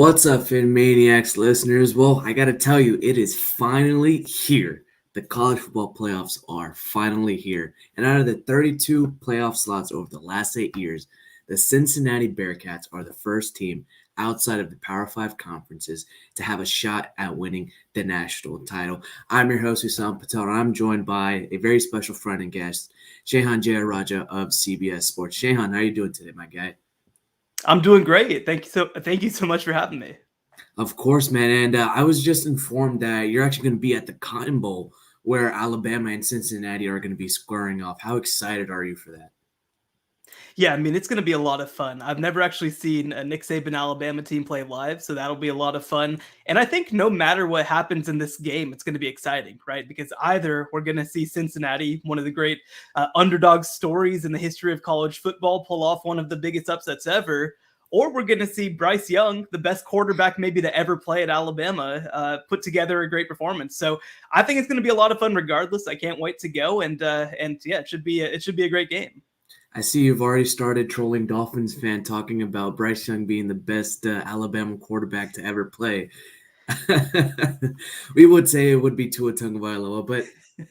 What's up, Fin Maniacs listeners? Well, I gotta tell you, it is finally here. The college football playoffs are finally here. And out of the 32 playoff slots over the last 8 years, the Cincinnati Bearcats are the first team outside of the Power 5 conferences to have a shot at winning the national title. I'm your host, Hussam Patel, and I'm joined by a very special friend and guest, Shehan Jeyarajah of CBS Sports. Shehan, how are you doing today, my guy? I'm doing great. Thank you so much for having me. Of course, man. And I was just informed that you're actually going to be at the Cotton Bowl where Alabama and Cincinnati are going to be squaring off. How excited are you for that? Yeah, I mean, it's going to be a lot of fun. I've never actually seen a Nick Saban Alabama team play live, so that'll be a lot of fun. And I think no matter what happens in this game, it's going to be exciting, right? Because either we're going to see Cincinnati, one of the great underdog stories in the history of college football, pull off one of the biggest upsets ever, or we're going to see Bryce Young, the best quarterback maybe to ever play at Alabama, put together a great performance. So I think it's going to be a lot of fun regardless. I can't wait to go, and yeah, it should be a great game. I see you've already started trolling Dolphins fan talking about Bryce Young being the best Alabama quarterback to ever play. We would say it would be Tua Tagovailoa, but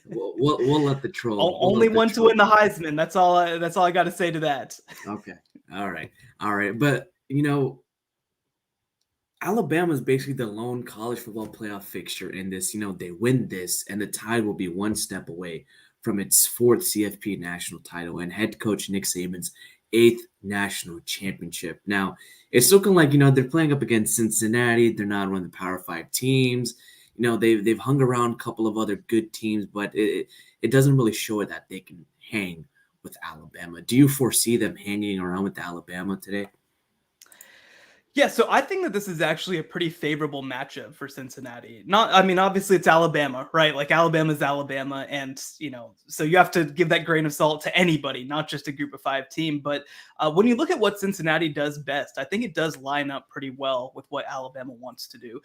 we'll let the troll. Only one to win the Heisman. That's all I got to say to that. Okay. All right. But Alabama is basically the lone college football playoff fixture in this. They win this, and the Tide will be one step away from its fourth CFP national title and head coach Nick Saban's eighth national championship. Now, it's looking like, they're playing up against Cincinnati. They're not one of the Power 5 teams. They've hung around a couple of other good teams, but it doesn't really show that they can hang with Alabama. Do you foresee them hanging around with Alabama today? Yeah, so I think that this is actually a pretty favorable matchup for Cincinnati. Obviously it's Alabama, right? Like Alabama's Alabama, and so you have to give that grain of salt to anybody, not just a Group of 5 team. But when you look at what Cincinnati does best, I think it does line up pretty well with what Alabama wants to do.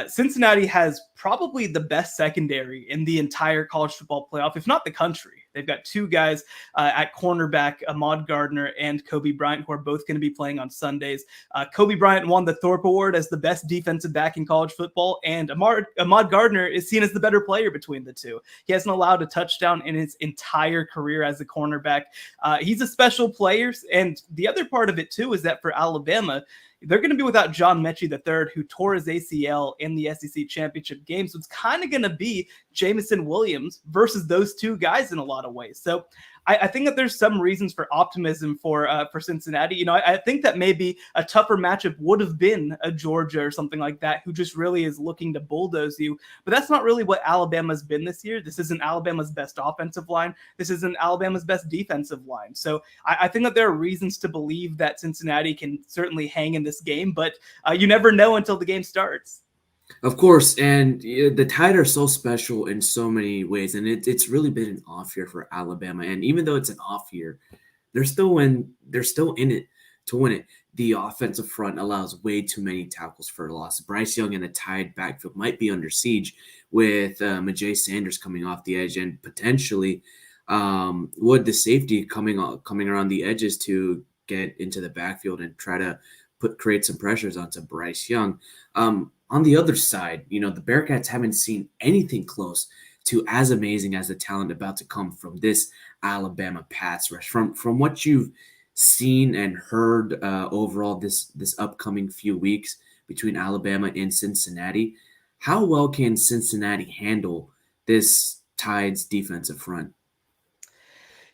Cincinnati has probably the best secondary in the entire college football playoff, if not the country. They've got two guys at cornerback, Ahmad Gardner and Kobe Bryant, who are both going to be playing on Sundays. Kobe Bryant won the Thorpe Award as the best defensive back in college football, and Ahmad Gardner is seen as the better player between the two. He hasn't allowed a touchdown in his entire career as a cornerback. He's a special player, and the other part of it, too, is that for Alabama, they're going to be without John Mechie III, who tore his ACL in the SEC championship game. So it's kind of going to be Jameson Williams versus those two guys in a lot of ways. So I think that there's some reasons for optimism for Cincinnati. I think that maybe a tougher matchup would have been a Georgia or something like that, who just really is looking to bulldoze you. But that's not really what Alabama's been this year. This isn't Alabama's best offensive line. This isn't Alabama's best defensive line. So I think that there are reasons to believe that Cincinnati can certainly hang in this game, but you never know until the game starts. Of course, and the Tide are so special in so many ways, and it's really been an off year for Alabama. And even though it's an off year, they're still in it to win it. The offensive front allows way too many tackles for loss. Bryce Young and the Tide backfield might be under siege with Majay Sanders coming off the edge, and potentially Wood, the safety, coming around the edges to get into the backfield and try to create some pressures onto Bryce Young. On the other side, the Bearcats haven't seen anything close to as amazing as the talent about to come from this Alabama pass rush. From what you've seen and heard overall this upcoming few weeks between Alabama and Cincinnati, how well can Cincinnati handle this Tide's defensive front?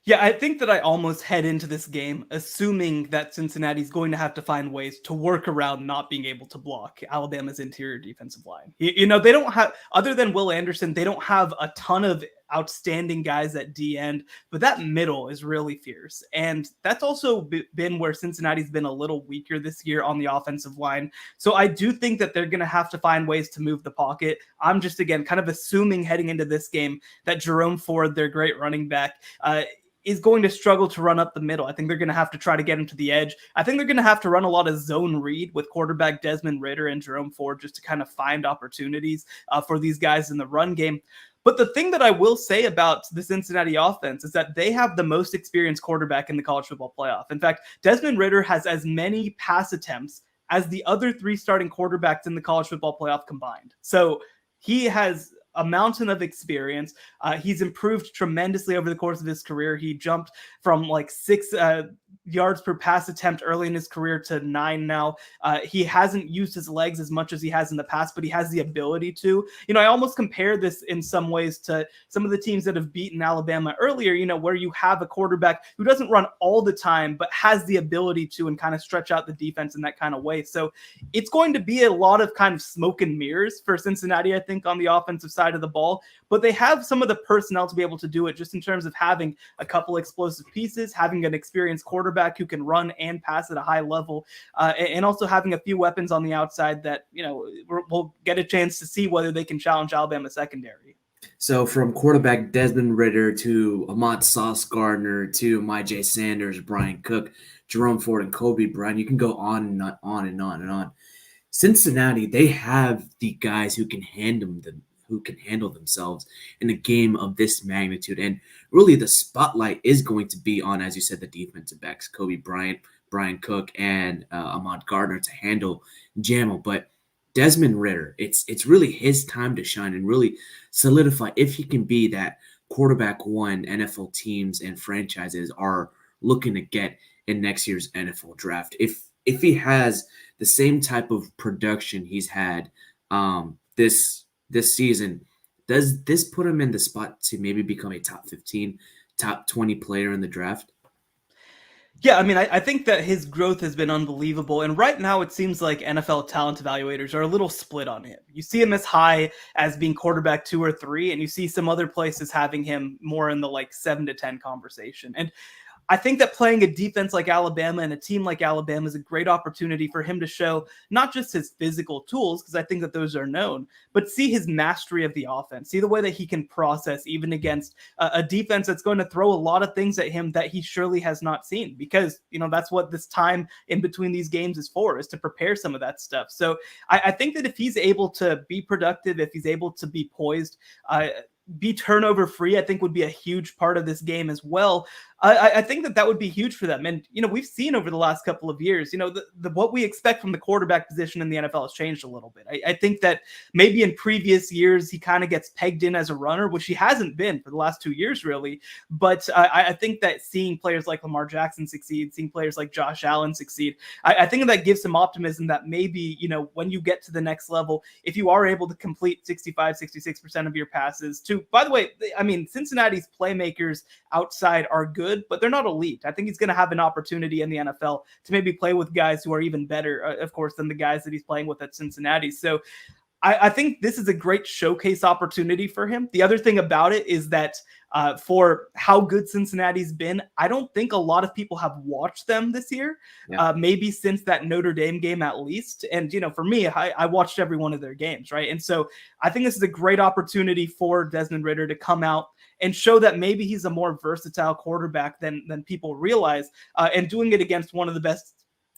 Yeah, I think that I almost head into this game assuming that Cincinnati's going to have to find ways to work around not being able to block Alabama's interior defensive line. They don't have, other than Will Anderson, they don't have a ton of outstanding guys at D end, but that middle is really fierce. And that's also been where Cincinnati's been a little weaker this year on the offensive line. So I do think that they're going to have to find ways to move the pocket. I'm just, again, kind of assuming heading into this game that Jerome Ford, their great running back, is going to struggle to run up the middle. I think they're going to have to try to get him to the edge. I think they're going to have to run a lot of zone read with quarterback Desmond Ridder and Jerome Ford just to kind of find opportunities for these guys in the run game. But the thing that I will say about the Cincinnati offense is that they have the most experienced quarterback in the college football playoff. In fact, Desmond Ridder has as many pass attempts as the other 3 starting quarterbacks in the college football playoff combined. So he has a mountain of experience. He's improved tremendously over the course of his career. He jumped from like 6 yards per pass attempt early in his career to 9 now. He hasn't used his legs as much as he has in the past, but he has the ability to. I almost compare this in some ways to some of the teams that have beaten Alabama earlier, where you have a quarterback who doesn't run all the time, but has the ability to and kind of stretch out the defense in that kind of way. So it's going to be a lot of kind of smoke and mirrors for Cincinnati, I think, on the offensive side of the ball, but they have some of the personnel to be able to do it, just in terms of having a couple explosive pieces, having an experienced quarterback who can run and pass at a high level, and also having a few weapons on the outside that, we'll get a chance to see whether they can challenge Alabama secondary. So from quarterback Desmond Ridder to Ahmad Sauce Gardner to Myjai Sanders, Brian Cook, Jerome Ford, and Kobe Bryant, you can go on and on and on and on. Cincinnati, they have the guys who can handle themselves in a game of this magnitude. And really the spotlight is going to be on, as you said, the defensive backs, Kobe Bryant, Brian Cook, and Ahmad Gardner to handle Jamel. But Desmond Ridder, it's really his time to shine and really solidify if he can be that quarterback one NFL teams and franchises are looking to get in next year's NFL draft. If he has the same type of production he's had this season, does this put him in the spot to maybe become a top 15, top 20 player in the draft? Yeah, I mean, I think that his growth has been unbelievable. And right now, it seems like NFL talent evaluators are a little split on him. You see him as high as being quarterback 2 or 3, and you see some other places having him more in the like 7 to 10 conversation. And I think that playing a defense like Alabama and a team like Alabama is a great opportunity for him to show not just his physical tools, because I think that those are known, but see his mastery of the offense, see the way that he can process even against a defense that's going to throw a lot of things at him that he surely has not seen, because, that's what this time in between these games is for, is to prepare some of that stuff. So I think that if he's able to be productive, if he's able to be poised, be turnover free, I think would be a huge part of this game as well. I think that would be huge for them. And, we've seen over the last couple of years, what we expect from the quarterback position in the NFL has changed a little bit. I think that maybe in previous years, he kind of gets pegged in as a runner, which he hasn't been for the last 2 years, really. But I think that seeing players like Lamar Jackson succeed, seeing players like Josh Allen succeed, I think that gives some optimism that maybe, when you get to the next level, if you are able to complete 65, 66% of your passes to, by the way, I mean, Cincinnati's playmakers outside are good, but they're not elite. I think he's going to have an opportunity in the NFL to maybe play with guys who are even better, of course, than the guys that he's playing with at Cincinnati. So I think this is a great showcase opportunity for him. The other thing about it is that for how good Cincinnati's been, I don't think a lot of people have watched them this year, maybe since that Notre Dame game at least. And, for me, I watched every one of their games, right? And so I think this is a great opportunity for Desmond Ridder to come out and show that maybe he's a more versatile quarterback than people realize, and doing it against one of the best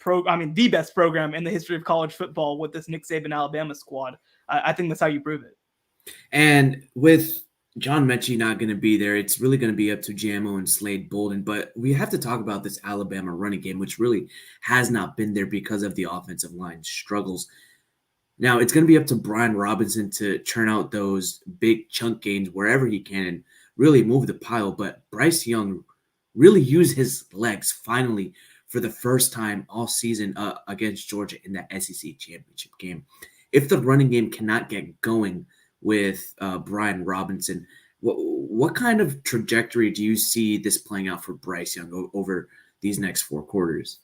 the best program in the history of college football with this Nick Saban Alabama squad. I think that's how you prove it. And with John Mechie not going to be there, it's really going to be up to Jamo and Slade Bolden. But we have to talk about this Alabama running game, which really has not been there because of the offensive line struggles. Now, it's going to be up to Brian Robinson to churn out those big chunk gains wherever he can and really move the pile. But Bryce Young really used his legs finally for the first time all season against Georgia in that SEC championship game. If the running game cannot get going with Brian Robinson, what kind of trajectory do you see this playing out for Bryce Young over these next 4 quarters?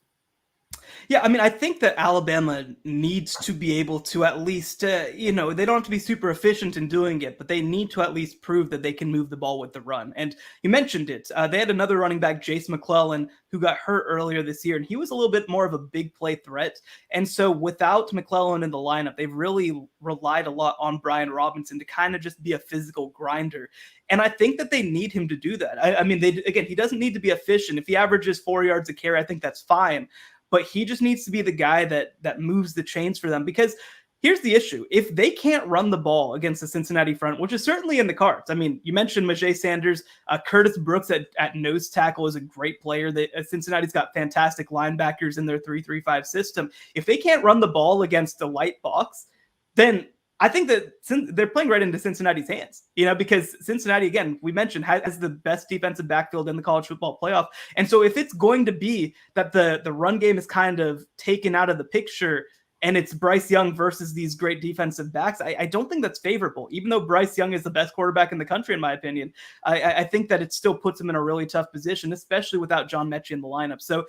Yeah, I mean, I think that Alabama needs to be able to at least, they don't have to be super efficient in doing it, but they need to at least prove that they can move the ball with the run. And you mentioned it. They had another running back, Jace McClellan, who got hurt earlier this year, and he was a little bit more of a big play threat. And so without McClellan in the lineup, they've really relied a lot on Brian Robinson to kind of just be a physical grinder. And I think that they need him to do that. I mean, he doesn't need to be efficient. If he averages 4 yards a carry, I think that's fine. But he just needs to be the guy that moves the chains for them, because Here's the issue. If they can't run the ball against the Cincinnati front, which is certainly in the cards. I mean, you mentioned Myjai Sanders. Curtis Brooks at nose tackle is a great player. Cincinnati's got fantastic linebackers in their 3-3-5 system. If they can't run the ball against the light box, then I think that they're playing right into Cincinnati's hands, because Cincinnati, again, we mentioned, has the best defensive backfield in the college football playoff. And so if it's going to be that the run game is kind of taken out of the picture and it's Bryce Young versus these great defensive backs, I don't think that's favorable. Even though Bryce Young is the best quarterback in the country, in my opinion, I think that it still puts him in a really tough position, especially without John Mechie in the lineup. So,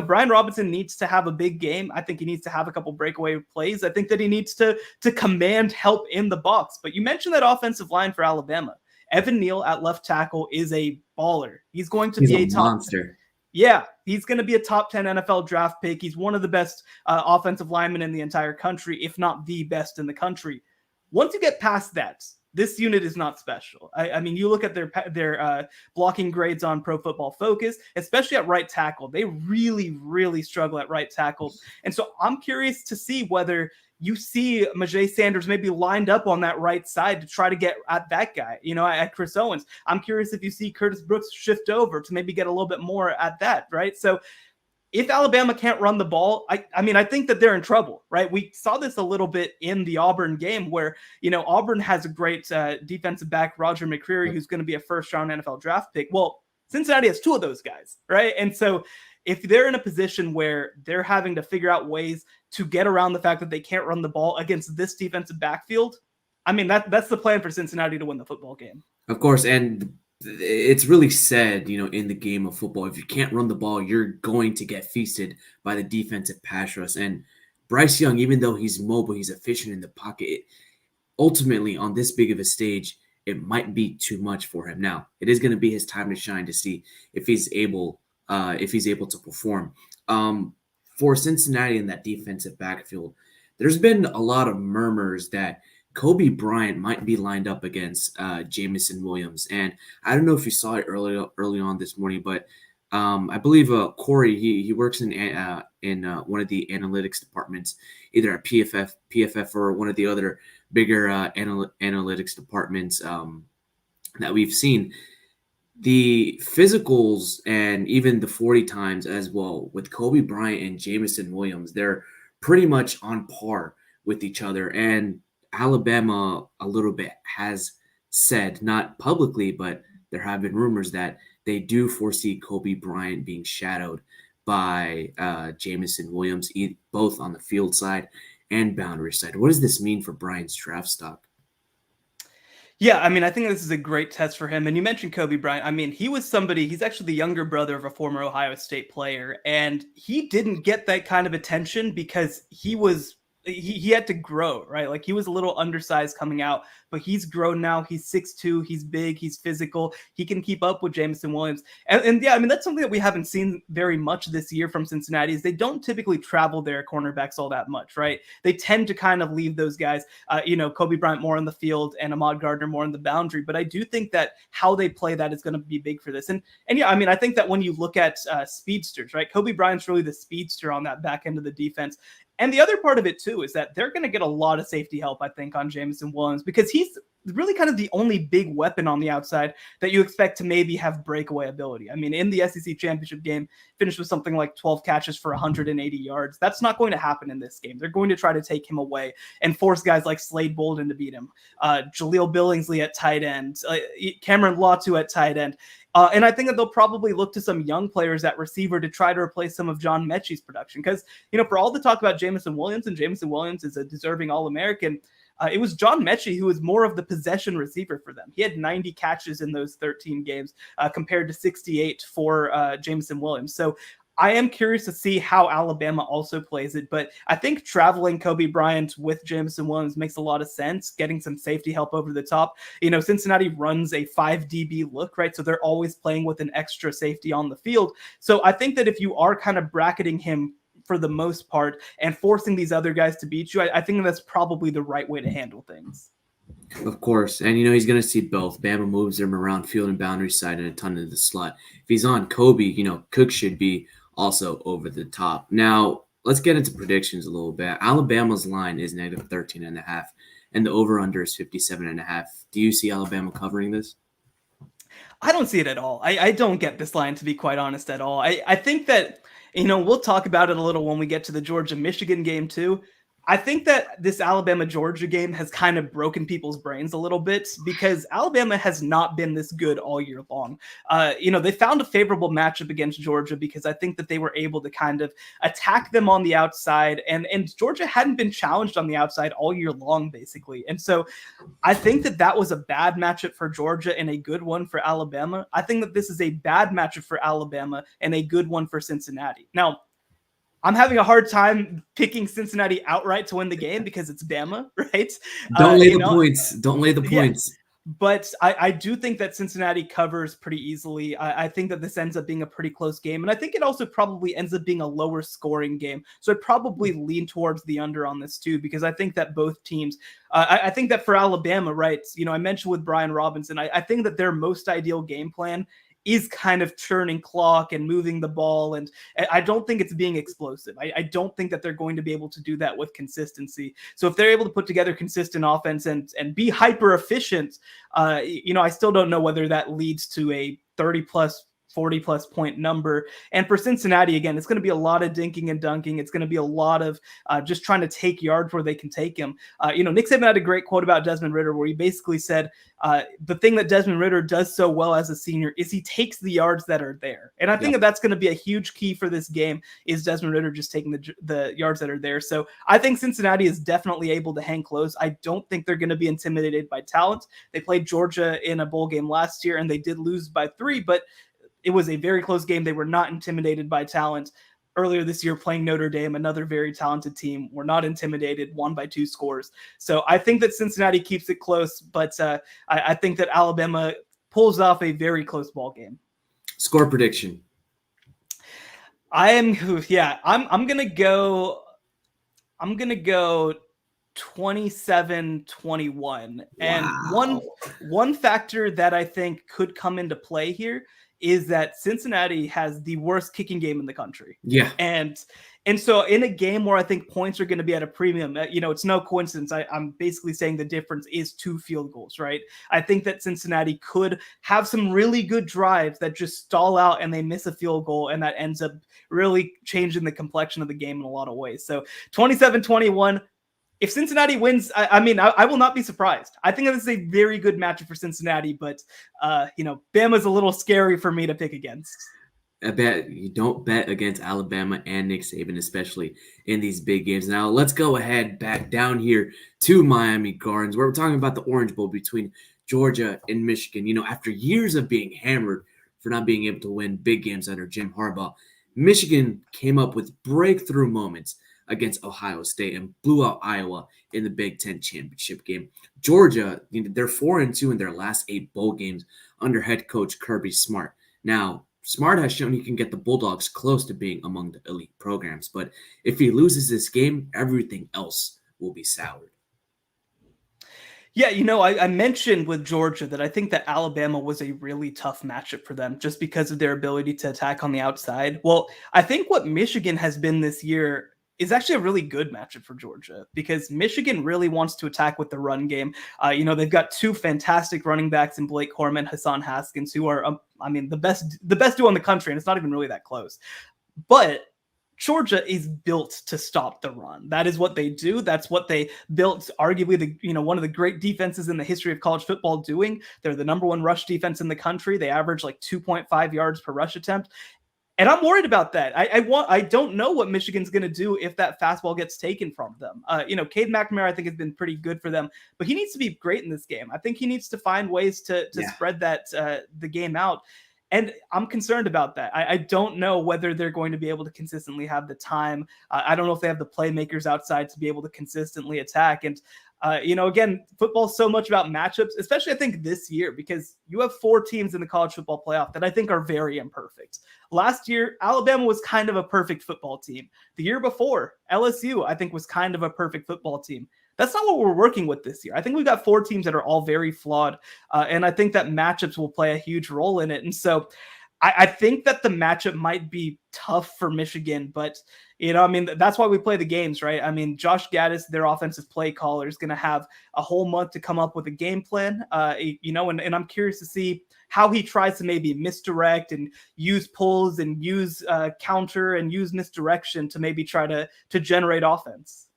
Brian Robinson needs to have a big game. I think he needs to have a couple breakaway plays. I think that he needs to command help in the box. But you mentioned that offensive line for Alabama. Evan Neal at left tackle is a baller. He's going to be a top monster. Yeah, he's going to be a top 10 NFL draft pick. He's one of the best offensive linemen in the entire country, if not the best in the country. Once you get past that, this unit is not special. I mean, you look at their blocking grades on Pro Football Focus, especially at right tackle. They really, really struggle at right tackle. And so I'm curious to see whether you see Myjai Sanders maybe lined up on that right side to try to get at that guy, at Chris Owens. I'm curious if you see Curtis Brooks shift over to maybe get a little bit more at that, right? So if Alabama can't run the ball, I think that they're in trouble, right? We saw this a little bit in the Auburn game where, Auburn has a great defensive back, Roger McCreary, who's going to be a first-round NFL draft pick. Well, Cincinnati has two of those guys, right? And so if they're in a position where they're having to figure out ways to get around the fact that they can't run the ball against this defensive backfield, that's the plan for Cincinnati to win the football game. Of course, and it's really said, in the game of football, if you can't run the ball, you're going to get feasted by the defensive pass rush. And Bryce Young, even though he's mobile, he's efficient in the pocket, ultimately on this big of a stage, it might be too much for him. Now, it is going to be his time to shine to see if he's able to perform. For Cincinnati in that defensive backfield, there's been a lot of murmurs that Kobe Bryant might be lined up against Jameson Williams. And I don't know if you saw it early on this morning, but I believe Corey, he works in one of the analytics departments, either at PFF or one of the other bigger analytics departments that we've seen. The physicals and even the 40 times as well with Kobe Bryant and Jameson Williams, they're pretty much on par with each other. And Alabama a little bit has said, not publicly, but there have been rumors that they do foresee Kobe Bryant being shadowed by Jameson Williams, both on the field side and boundary side. What does this mean for Bryant's draft stock? Yeah, I think this is a great test for him. And you mentioned Kobe Bryant. He's actually the younger brother of a former Ohio State player. And he didn't get that kind of attention because he had to grow, right? Like he was a little undersized coming out, but he's grown now. He's 6'2", he's big, he's physical. He can keep up with Jameson Williams. And yeah, that's something that we haven't seen very much this year from Cincinnati is they don't typically travel their cornerbacks all that much, right? They tend to kind of leave those guys, Kobe Bryant more on the field and Ahmad Gardner more on the boundary. But I do think that how they play that is going to be big for this. And yeah, I think that when you look at speedsters, right? Kobe Bryant's really the speedster on that back end of the defense. And the other part of it, too, is that they're going to get a lot of safety help, I think, on Jameson Williams because he's really kind of the only big weapon on the outside that you expect to maybe have breakaway ability. In the SEC championship game, finished with something like 12 catches for 180 yards. That's not going to happen in this game. They're going to try to take him away and force guys like Slade Bolden to beat him, Jaleel Billingsley at tight end, Cameron Latu at tight end. And I think that they'll probably look to some young players at receiver to try to replace some of John Mechie's production. Because, for all the talk about Jameson Williams, and Jameson Williams is a deserving All-American, it was John Mechie who was more of the possession receiver for them. He had 90 catches in those 13 games compared to 68 for Jameson Williams. So I am curious to see how Alabama also plays it, but I think traveling Kobe Bryant with Jameson Williams makes a lot of sense, getting some safety help over the top. Cincinnati runs a 5 DB look, right? So they're always playing with an extra safety on the field. So I think that if you are kind of bracketing him for the most part and forcing these other guys to beat you, I think that's probably the right way to handle things. Of course. And, he's going to see both. Bama moves him around field and boundary side and a ton of the slot. If he's on Kobe, Cook should be also over the top. Now, let's get into predictions a little bit. Alabama's line is negative 13.5, and the over-under is 57.5. Do you see Alabama covering this? I don't see it at all. I don't get this line, to be quite honest, at all. I think that, we'll talk about it a little when we get to the Georgia-Michigan game too. I think that this Alabama-Georgia game has kind of broken people's brains a little bit because Alabama has not been this good all year long. They found a favorable matchup against Georgia because I think that they were able to kind of attack them on the outside, and Georgia hadn't been challenged on the outside all year long, basically. And so I think that that was a bad matchup for Georgia and a good one for Alabama. I think that this is a bad matchup for Alabama and a good one for Cincinnati. Now, I'm having a hard time picking Cincinnati outright to win the game because it's Bama, right? Don't lay the points. Don't lay the points. Yeah. But I do think that Cincinnati covers pretty easily. I think that this ends up being a pretty close game. And I think it also probably ends up being a lower scoring game. So I'd probably lean towards the under on this too, because I think that both teams, I think that for Alabama, right, I mentioned with Brian Robinson, I think that their most ideal game plan is kind of churning clock and moving the ball. And I don't think it's being explosive. I don't think that they're going to be able to do that with consistency. So if they're able to put together consistent offense and be hyper efficient, I still don't know whether that leads to a 30 plus 40 plus point number. And for Cincinnati, again, it's going to be a lot of dinking and dunking. It's going to be a lot of just trying to take yards where they can take them. Nick Saban had a great quote about Desmond Ridder where he basically said, the thing that Desmond Ridder does so well as a senior is he takes the yards that are there. And I think that that's going to be a huge key for this game is Desmond Ridder just taking the yards that are there. So I think Cincinnati is definitely able to hang close. I don't think they're going to be intimidated by talent. They played Georgia in a bowl game last year and they did lose by 3, but it was a very close game. They were not intimidated by talent. Earlier this year, playing Notre Dame, another very talented team, were not intimidated, won by 2 scores. So I think that Cincinnati keeps it close, but I think that Alabama pulls off a very close ball game. Score prediction. I'm gonna go 27-21. And one factor that I think could come into play here is that Cincinnati has the worst kicking game in the country. Yeah. And so in a game where I think points are going to be at a premium, it's no coincidence. I'm basically saying the difference is 2 field goals, right? I think that Cincinnati could have some really good drives that just stall out and they miss a field goal, and that ends up really changing the complexion of the game in a lot of ways. So 27-21. If Cincinnati wins, I will not be surprised. I think this is a very good matchup for Cincinnati, but Bama's a little scary for me to pick against. I bet you don't bet against Alabama and Nick Saban, especially in these big games. Now, let's go ahead back down here to Miami Gardens, where we're talking about the Orange Bowl between Georgia and Michigan. After years of being hammered for not being able to win big games under Jim Harbaugh, Michigan came up with breakthrough moments against Ohio State and blew out Iowa in the Big Ten championship game. Georgia, they're 4-2 in their last 8 bowl games under head coach Kirby Smart. Now, Smart has shown he can get the Bulldogs close to being among the elite programs, but if he loses this game, everything else will be soured. Yeah, I mentioned with Georgia that I think that Alabama was a really tough matchup for them just because of their ability to attack on the outside. Well, I think what Michigan has been this year is actually a really good matchup for Georgia because Michigan really wants to attack with the run game. They've got 2 fantastic running backs in Blake Corum and Hassan Haskins, who are, the best duo in the country, and it's not even really that close. But Georgia is built to stop the run. That is what they do. That's what they built, arguably one of the great defenses in the history of college football doing. They're the number 1 rush defense in the country. They average like 2.5 yards per rush attempt. And I'm worried about that. I don't know what Michigan's going to do if that fastball gets taken from them. Cade McNamara, I think, has been pretty good for them, but he needs to be great in this game. I think he needs to find ways to spread that the game out. And I'm concerned about that. I don't know whether they're going to be able to consistently have the time. I don't know if they have the playmakers outside to be able to consistently attack. And again, football's so much about matchups, especially I think this year, because you have 4 teams in the college football playoff that I think are very imperfect. Last year, Alabama was kind of a perfect football team. The year before, LSU, I think, was kind of a perfect football team. That's not what we're working with this year. I think we've got 4 teams that are all very flawed, and I think that matchups will play a huge role in it. And so I think that the matchup might be tough for Michigan, but I mean, that's why we play the games, right? I mean, Josh Gaddis, their offensive play caller, is going to have a whole month to come up with a game plan, and I'm curious to see how he tries to maybe misdirect and use pulls and use counter and use misdirection to maybe try to generate offense.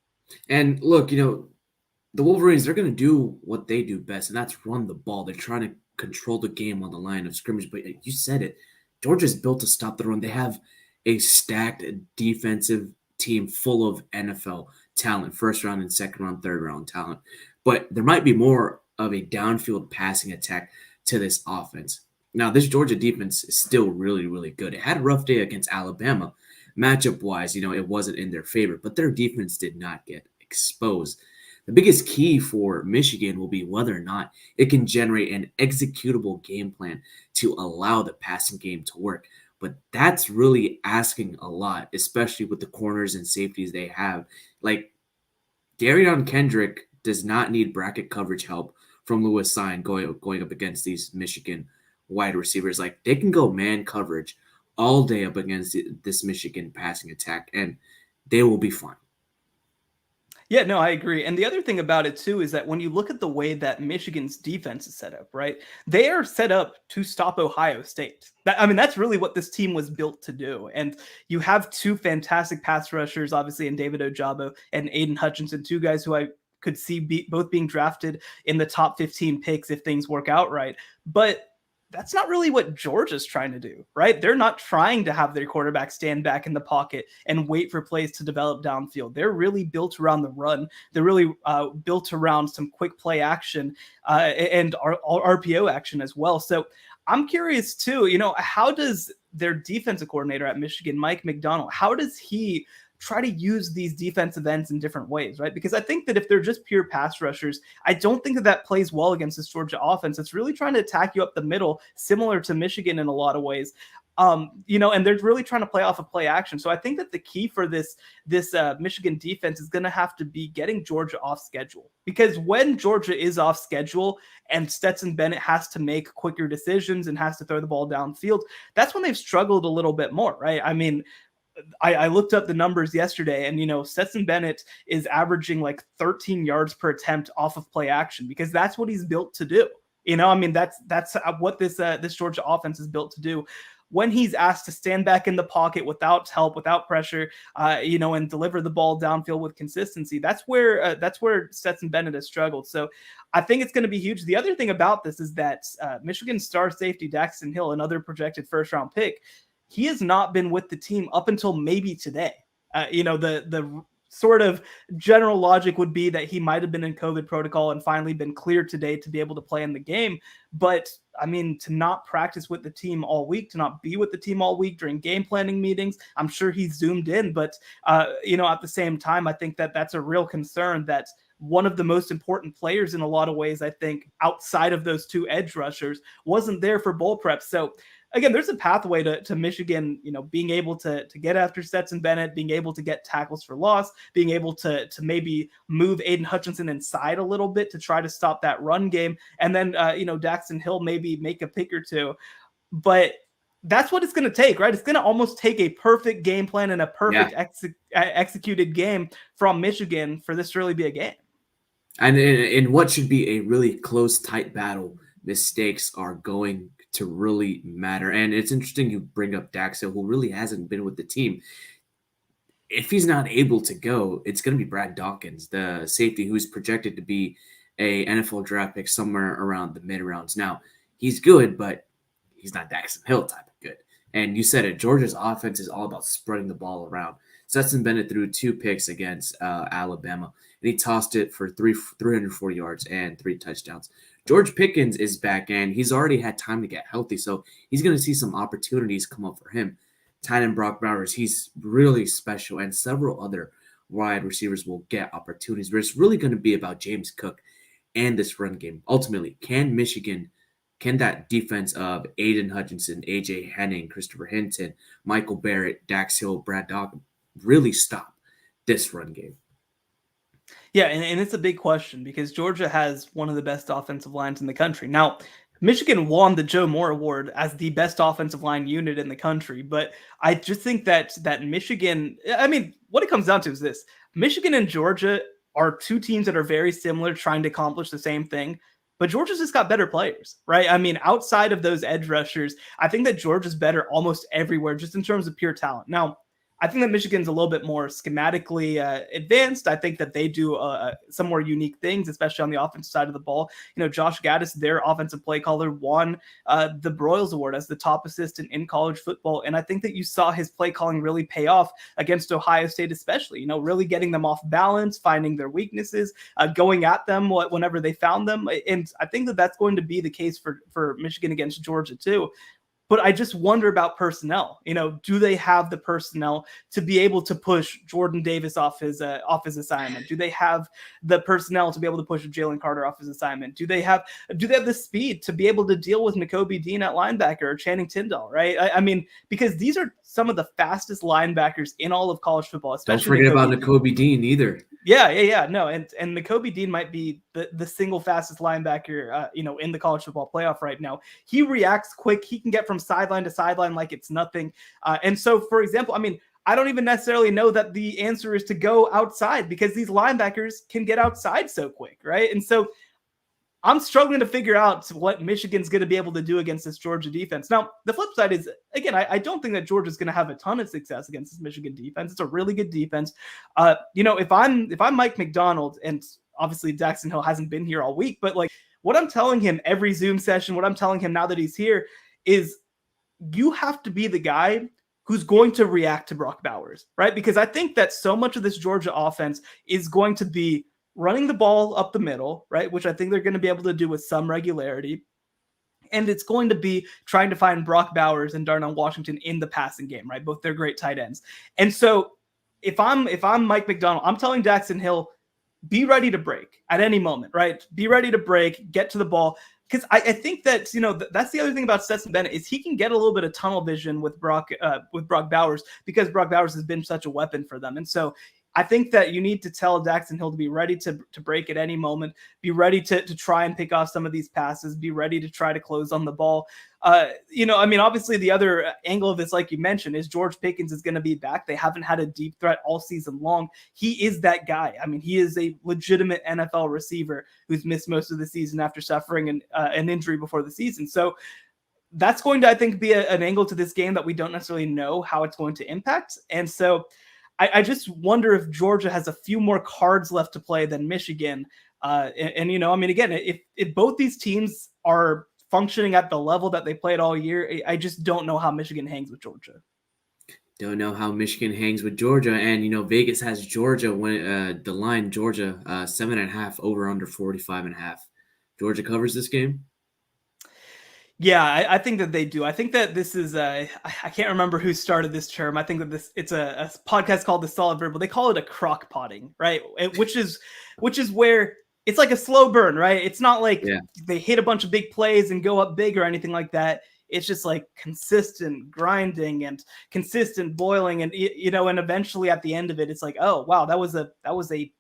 And look, the Wolverines, they're going to do what they do best, and that's run the ball. They're trying to control the game on the line of scrimmage. But you said it. Georgia's built to stop the run. They have a stacked defensive team full of NFL talent, first round and second round, third round talent. But there might be more of a downfield passing attack to this offense. Now, this Georgia defense is still really, really good. It had a rough day against Alabama. Matchup wise, it wasn't in their favor, but their defense did not get exposed. The biggest key for Michigan will be whether or not it can generate an executable game plan to allow the passing game to work. But that's really asking a lot, especially with the corners and safeties they have. Like, Darion Kendrick does not need bracket coverage help from Lewis Sign going up against these Michigan wide receivers. Like, they can go man coverage all day up against this Michigan passing attack, and they will be fine. Yeah, no, I agree. And the other thing about it too is that when you look at the way that Michigan's defense is set up, right? They are set up to stop Ohio State. That's really what this team was built to do. And you have two fantastic pass rushers, obviously, in David Ojabo and Aiden Hutchinson, two guys who I could see both being drafted in the top 15 picks if things work out right. But that's not really what Georgia's trying to do, right? They're not trying to have their quarterback stand back in the pocket and wait for plays to develop downfield. They're really built around the run. They're really built around some quick play action and RPO action as well. So I'm curious too, how does their defensive coordinator at Michigan, Mike McDonald, how does he try to use these defensive ends in different ways, right? Because I think that if they're just pure pass rushers, I don't think that plays well against this Georgia offense. It's really trying to attack you up the middle, similar to Michigan in a lot of ways. And they're really trying to play off of play action. So I think that the key for this Michigan defense is going to have to be getting Georgia off schedule, because when Georgia is off schedule and Stetson Bennett has to make quicker decisions and has to throw the ball downfield, that's when they've struggled a little bit more, right? I mean, I looked up the numbers yesterday, and Stetson Bennett is averaging like 13 yards per attempt off of play action, because that's what he's built to do. That's what this Georgia offense is built to do. When he's asked to stand back in the pocket without help, without pressure, and deliver the ball downfield with consistency, that's where Stetson Bennett has struggled. So I think it's going to be huge. The other thing about this is that Michigan star safety Daxton Hill, another projected first-round pick, he has not been with the team up until maybe today. The sort of general logic would be that he might have been in COVID protocol and finally been cleared today to be able to play in the game. But I mean, to not practice with the team all week, to not be with the team all week during game planning meetings, I'm sure he's zoomed in. But, at the same time, I think that that's a real concern that one of the most important players in a lot of ways, I think, outside of those two edge rushers, wasn't there for bowl prep. So again, there's a pathway to Michigan, being able to get after Stetson Bennett, being able to get tackles for loss, being able to maybe move Aiden Hutchinson inside a little bit to try to stop that run game. And then, Daxton Hill maybe make a pick or two. But that's what it's going to take, right? It's going to almost take a perfect game plan and a perfect executed game from Michigan for this to really be a game. And in what should be a really close, tight battle, mistakes are going to really matter. And it's interesting you bring up Daxo, who really hasn't been with the team. If he's not able to go, it's going to be Brad Dawkins, the safety who's projected to be a NFL draft pick somewhere around the mid rounds. Now, he's good, but he's not Daxton Hill type of good. And you said it, Georgia's offense is all about spreading the ball around. Stetson Bennett threw 2 picks against Alabama, and he tossed it for 340 yards and 3 touchdowns. George Pickens is back, and he's already had time to get healthy, so he's going to see some opportunities come up for him. Tight end Brock Bowers, he's really special, and several other wide receivers will get opportunities. But it's really going to be about James Cook and this run game. Ultimately, can that defense of Aiden Hutchinson, A.J. Henning, Christopher Hinton, Michael Barrett, Dax Hill, Brad Dawkins really stop this run game? Yeah, and it's a big question because Georgia has one of the best offensive lines in the country. Now, Michigan won the Joe Moore Award as the best offensive line unit in the country, but I just think that Michigan, I mean, what it comes down to is this. Michigan and Georgia are two teams that are very similar, trying to accomplish the same thing, but Georgia's just got better players, right? I mean, outside of those edge rushers, I think that Georgia's better almost everywhere, just in terms of pure talent. Now, I think that Michigan's a little bit more schematically advanced. I think that they do some more unique things, especially on the offensive side of the ball. You know, Josh Gaddis, their offensive play caller, won the Broyles Award as the top assistant in college football. And I think that you saw his play calling really pay off against Ohio State, especially, you know, really getting them off balance, finding their weaknesses, going at them whenever they found them. And I think that that's going to be the case for Michigan against Georgia too. But I just wonder about personnel. You know, do they have the personnel to be able to push Jordan Davis off his assignment? Do they have the personnel to be able to push Jalen Carter off his assignment? Do they have the speed to be able to deal with Nakobe Dean at linebacker or Channing Tindall? Right? I mean, because these are some of the fastest linebackers in all of college football. Especially don't forget about Nakobe Dean either. Yeah. No, and Nakobe Dean might be the single fastest linebacker, in the college football playoff right now. He reacts quick. He can get from sideline to sideline like it's nothing. And so, for example, I mean, I don't even necessarily know that the answer is to go outside, because these linebackers can get outside so quick, right? And so I'm struggling to figure out what Michigan's going to be able to do against this Georgia defense. Now, the flip side is, again, I don't think that Georgia's going to have a ton of success against this Michigan defense. It's a really good defense. If I'm Mike McDonald, and obviously Daxton Hill hasn't been here all week, but like what I'm telling him every Zoom session, what I'm telling him now that he's here is you have to be the guy who's going to react to Brock Bowers, right? Because I think that so much of this Georgia offense is going to be running the ball up the middle, right? Which I think they're going to be able to do with some regularity. And it's going to be trying to find Brock Bowers and Darnell Washington in the passing game, right? Both they're great tight ends. And so if I'm Mike McDonald, I'm telling Daxton Hill, be ready to break at any moment, right? Be ready to break, get to the ball. Because I think that, that's the other thing about Stetson Bennett is he can get a little bit of tunnel vision with Brock Bowers, because Brock Bowers has been such a weapon for them. And so I think that you need to tell Daxton Hill to be ready to break at any moment, be ready to try and pick off some of these passes, be ready to try to close on the ball. Obviously the other angle of this, like you mentioned, is George Pickens is going to be back. They haven't had a deep threat all season long. He is that guy. I mean, he is a legitimate NFL receiver who's missed most of the season after suffering an injury before the season. So that's going to, I think, be an angle to this game that we don't necessarily know how it's going to impact. And so I just wonder if Georgia has a few more cards left to play than Michigan. Again, if both these teams are functioning at the level that they played all year, I just don't know how Michigan hangs with Georgia. Don't know how Michigan hangs with Georgia. And, Vegas has Georgia when the line Georgia 7.5 over under 45.5. Georgia covers this game. Yeah, I think that they do. I think that this is I can't remember who started this term. I think that it's a podcast called The Solid Verbal. They call it a crock potting, right? Which is where it's like a slow burn, right? It's not like they hit a bunch of big plays and go up big or anything like that. It's just like consistent grinding and consistent boiling, and and eventually at the end of it, it's like, oh wow, that was a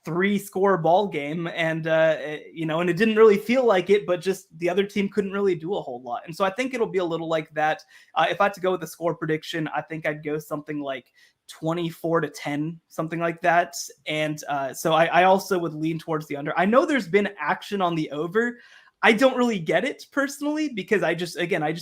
3-score ball game, and and it didn't really feel like it, but just the other team couldn't really do a whole lot. And so I think it'll be a little like that. If I had to go with a score prediction, I think I'd go something like 24-10, something like that. And so I also would lean towards the under. I know there's been action on the over. I don't really get it personally, because I just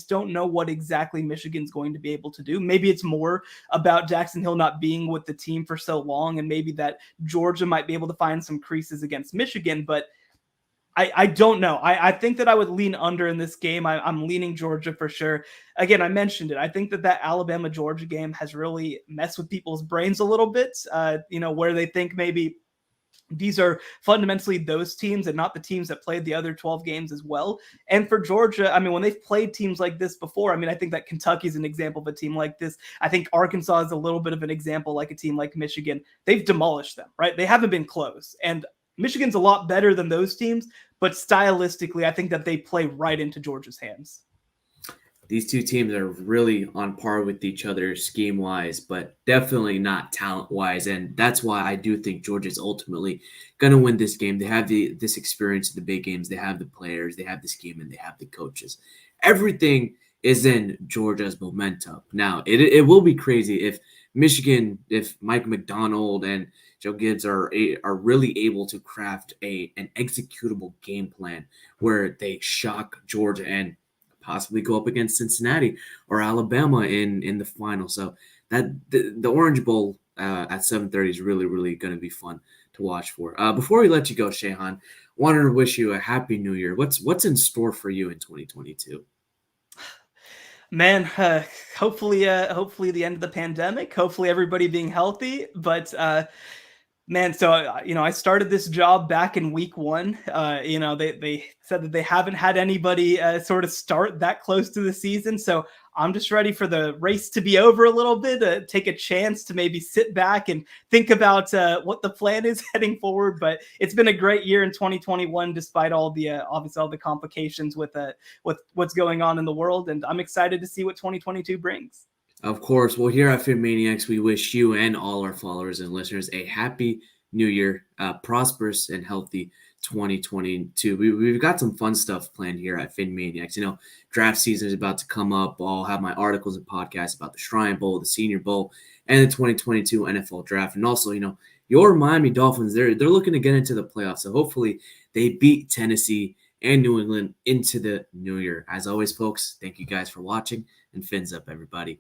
don't know what exactly Michigan's going to be able to do. Maybe it's more about Daxton Hill not being with the team for so long, and maybe that Georgia might be able to find some creases against Michigan, but I don't know. I think that I would lean under in this game. I'm leaning Georgia for sure. Again, I mentioned it. I think that Alabama-Georgia game has really messed with people's brains a little bit, where they think maybe these are fundamentally those teams and not the teams that played the other 12 games as well. And for Georgia, I mean, when they've played teams like this before, I mean, I think that Kentucky's an example of a team like this. I think Arkansas is a little bit of an example, like a team like Michigan. They've demolished them, right? They haven't been close. And Michigan's a lot better than those teams, but stylistically, I think that they play right into Georgia's hands. These two teams are really on par with each other scheme wise, but definitely not talent wise. And that's why I do think Georgia's ultimately going to win this game. They have this experience in the big games, they have the players, they have the scheme, and they have the coaches. Everything is in Georgia's momentum. Now, it will be crazy if Michigan, if Mike McDonald and Joe Gibbs are really able to craft an executable game plan where they shock Georgia and possibly go up against Cincinnati or Alabama in the final. So that the Orange Bowl at 7:30 is really going to be fun to watch for. Before we let you go, Shehan, wanted to wish you a happy New Year. What's in store for you in 2022? Man, hopefully the end of the pandemic, hopefully everybody being healthy, but man, so I started this job back in week one. They said that they haven't had anybody sort of start that close to the season, so I'm just ready for the race to be over a little bit, take a chance to maybe sit back and think about what the plan is heading forward. But it's been a great year in 2021, despite all the obviously all the complications with what's going on in the world, and I'm excited to see what 2022 brings. Of course. Well, here at Fit Maniacs, we wish you and all our followers and listeners a happy new year, prosperous and healthy 2022. We've got some fun stuff planned here at Fin Maniacs. Draft season is about to come up. I'll have my articles and podcasts about the Shrine Bowl, the Senior Bowl, and the 2022 NFL Draft. And also, your Miami Dolphins, they're looking to get into the playoffs. So hopefully they beat Tennessee and New England into the new year. As always, folks, thank you guys for watching, and fins up, everybody.